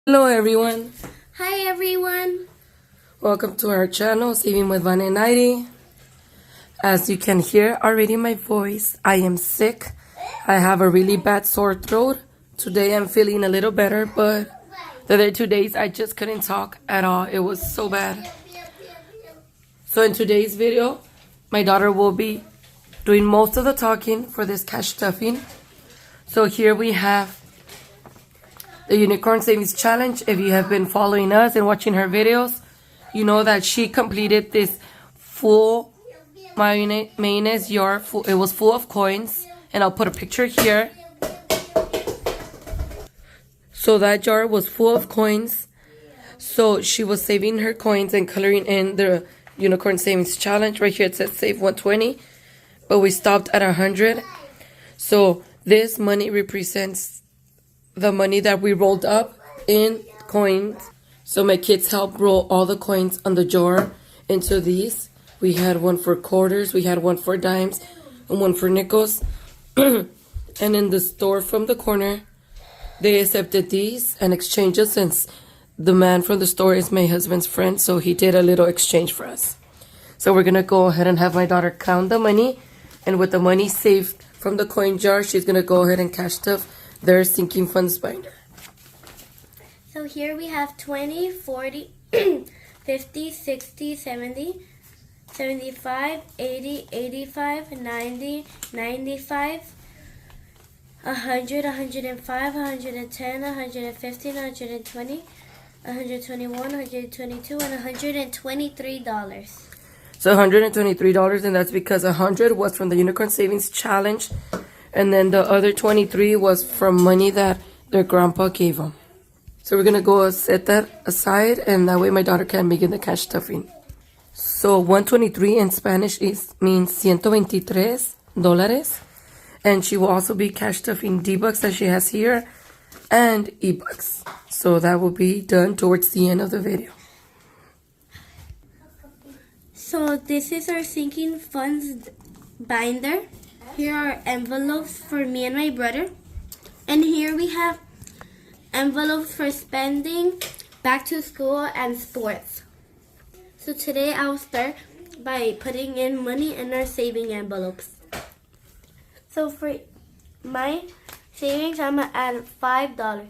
Hello everyone. Hi everyone. Welcome to our channel, Saving with Van and 90. As you can hear already my voice, I am sick. I have a really bad sore throat. Today I'm feeling a little better, but the other 2 days I just couldn't talk at all. It was so bad. So in today's video, my daughter will be doing most of the talking for this cash stuffing. So here we have the Unicorn Savings Challenge. If you have been following us and watching her videos, you know that she completed this full mayonnaise jar. It was full of coins, and I'll put a picture here. So that jar was full of coins. So she was saving her coins and coloring in the Unicorn Savings Challenge. Right here it says save 120, but we stopped at 100. So this money represents the money that we rolled up in coins. So my kids helped roll all the coins on the jar into these. We had one for quarters, we had one for dimes, and one for nickels. And in the store from the corner, they accepted these and exchanged, since the man from the store is my husband's friend, so he did a little exchange for us. So we're gonna go ahead and have my daughter count the money, and with the money saved from the coin jar, she's gonna go ahead and cash stuff their sinking funds binder. So here we have 20, 40, 50, 60, 70, 75, 80, 85, 90, 95, 100, 105, 110, 115, 120, 121, 122, and $123. So $123, and that's because 100 was from the Unicorn Savings Challenge, and then the other 23 was from money that their grandpa gave them. So we're gonna go set that aside, and that way my daughter can begin the cash stuffing. So 123 in Spanish means $123, and she will also be cash stuffing D-Bucks that she has here and E-Bucks. So that will be done towards the end of the video. So this is our sinking funds binder. Here are envelopes for me and my brother. And here we have envelopes for spending, back to school, and sports. So today I'll start by putting in money in our saving envelopes. So for my savings, I'm going to add $5.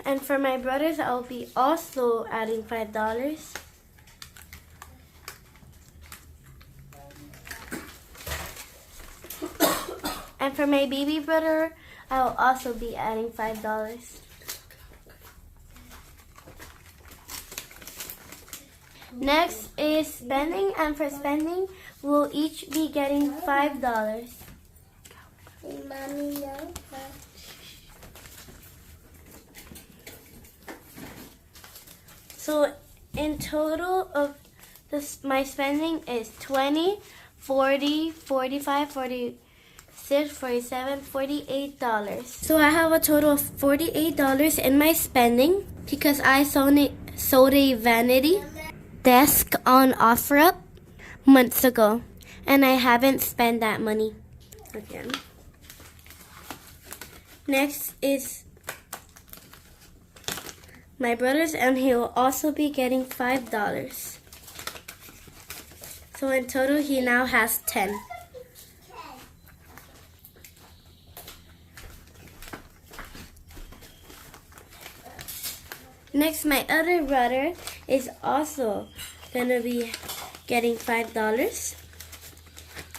And for my brothers, I'll be also adding $5. And for my baby brother, I'll also be adding $5. Next is spending, and for spending, we'll each be getting $5. Hey, Mommy, no. So in total of this, my spending is 20, 40, 45, 46, 47, $48. So I have a total of $48 in my spending because I sold a vanity desk on OfferUp months ago, and I haven't spent that money again. Next is my brother's, and he will also be getting $5. So in total, he now has 10. Next, my other brother is also gonna be getting $5.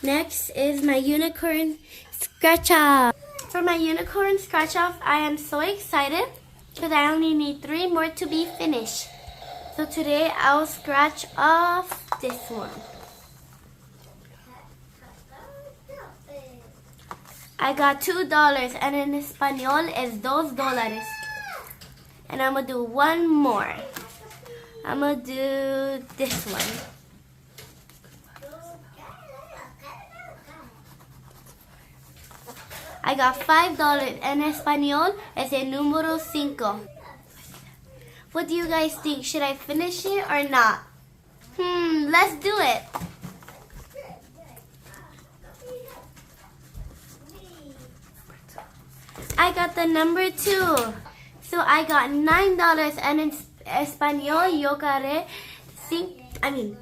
Next is my unicorn scratch off. For my unicorn scratch off, I am so excited, because I only need 3 more to be finished. So today I'll scratch off this one. I got $2, and in Espanol is $2. And I'm gonna do one more. I'm gonna do this one. I got $5. En Espanol es el número 5. What do you guys think? Should I finish it or not? Let's do it. I got the number 2. So I got $9, and in Espanol yo gané $9.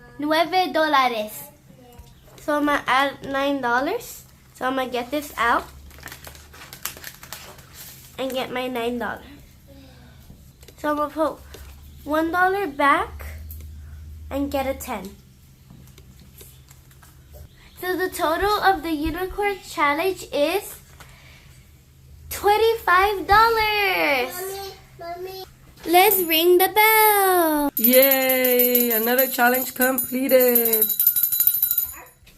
So I'm gonna add $9. So I'm gonna get this out and get my $9. So I'm gonna put $1 back and get a 10. So the total of the unicorn challenge is $25. Mommy. Let's ring the bell. Yay! Another challenge completed.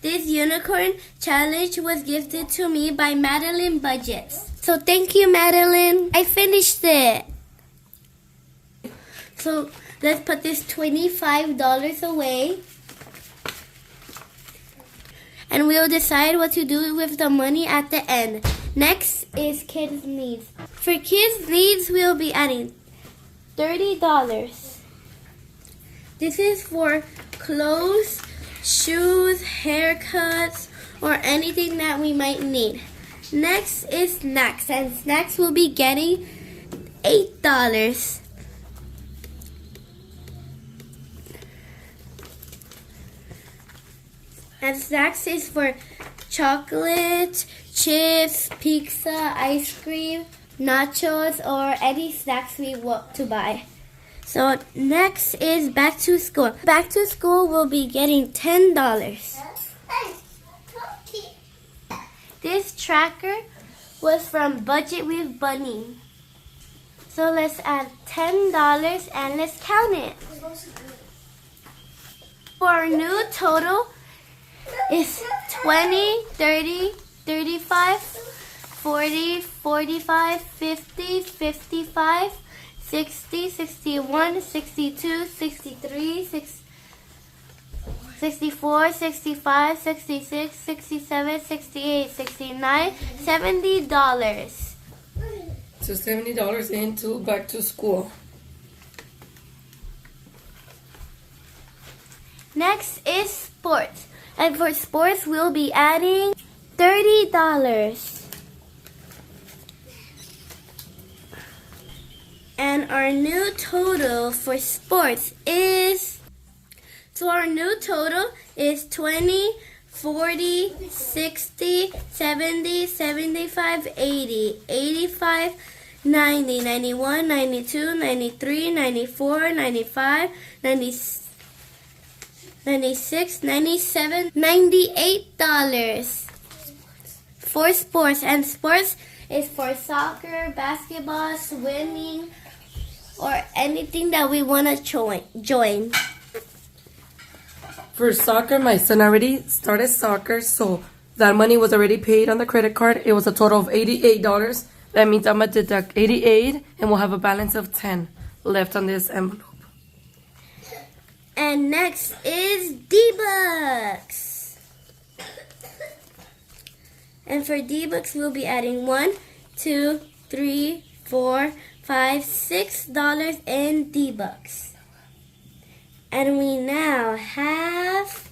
This unicorn challenge was gifted to me by Madeline Budgets. So thank you, Madeline. I finished it. So let's put this $25 away. And we'll decide what to do with the money at the end. Next is kids' needs. For kids' needs, we'll be adding $30. This is for clothes, shoes, haircuts, or anything that we might need. Next is snacks, and snacks will be getting $8. And snacks is for chocolate, chips, pizza, ice cream, nachos, or any snacks we want to buy. So next is back to school. Back to school will be getting $10. This tracker was from Budget with Bunny. So let's add $10 and let's count it. For our new total is 20, 30, 35, 40, 45, 50, 55, 60, 61, 62, 63, 64, 65, 66, 67, 68, 69, $70. So $70 into back to school. Next is sports. And for sports, we'll be adding $30. And our new total for sports is, so our new total is 20, 40, 60, 70, 75, 80, 85, 90, 91, 92, 93, 94, 95, 96, 96, 97, $98 for sports. And sports is for soccer, basketball, swimming, or anything that we want to join. For soccer, my son already started soccer, so that money was already paid on the credit card. It was a total of $88. That means I'm going to deduct 88 and we'll have a balance of 10 left on this envelope. And next is D-Bucks. And for D-Bucks, we'll be adding $1, 2, 3, 4, 5, $6 in D-Bucks. And we now have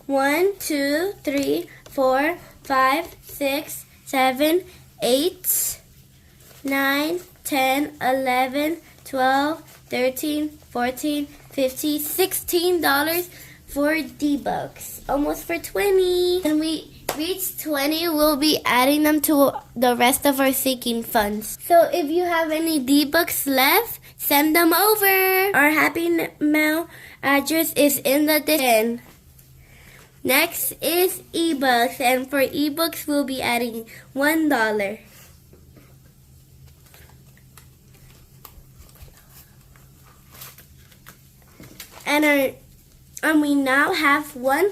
1, 2, 3, 4, 5, 6, 7, 8, 9, 10, 11, 12, 13, 14, 15, $16 for D-Bucks. Almost for 20. When we reach 20, we'll be adding them to the rest of our sinking funds. So if you have any D-Bucks left, send them over. Our Happy Mail address is in the description. Next is eBooks, and for eBooks, we'll be adding $1. And we now have 1,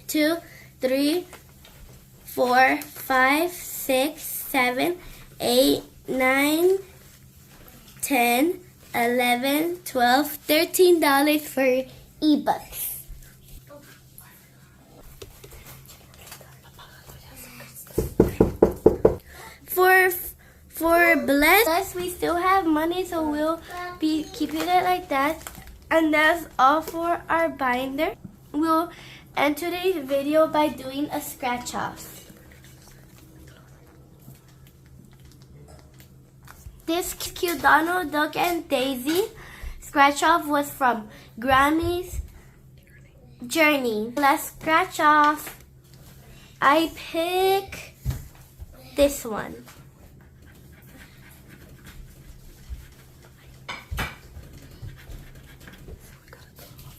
2, 3, 4, 5, 6, 7, 8, 9, 10, 11, 12, $13 for eBooks. For Bless, we still have money, so we'll be keeping it like that. And that's all for our binder. We'll end today's video by doing a scratch off. This cute Donald, Duck, and Daisy scratch off was from Grammy's Journey. Let's scratch off. I pick this one.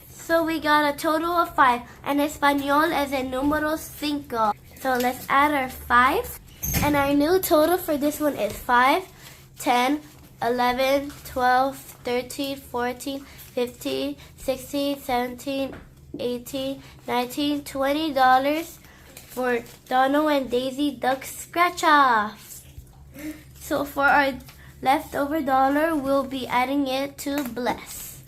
So we got a total of 5. En español es el número 5. So let's add our 5. And our new total for this one is 5, 10, 11, 12, 13, 14, 15, 16, 17, 18, 19, $20 for Donald and Daisy Duck scratch off. So for our leftover dollar, we'll be adding it to Bless.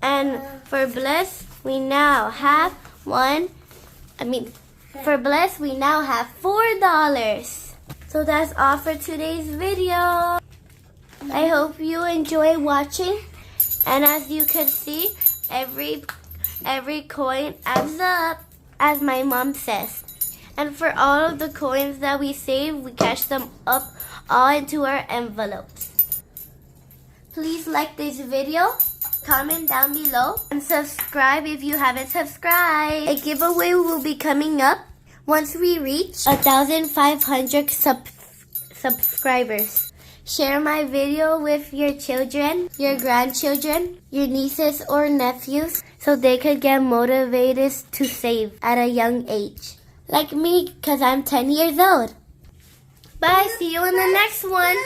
And for Bless, we now have $4. So that's all for today's video. I hope you enjoy watching. And as you can see, every coin adds up, as my mom says. And for all of the coins that we save, we cash them up all into our envelopes. Please like this video, comment down below, and subscribe if you haven't subscribed. A giveaway will be coming up once we reach 1,500 subscribers. Share my video with your children, your grandchildren, your nieces or nephews, so they could get motivated to save at a young age. Like me, because I'm 10 years old. Bye, see you in the next one.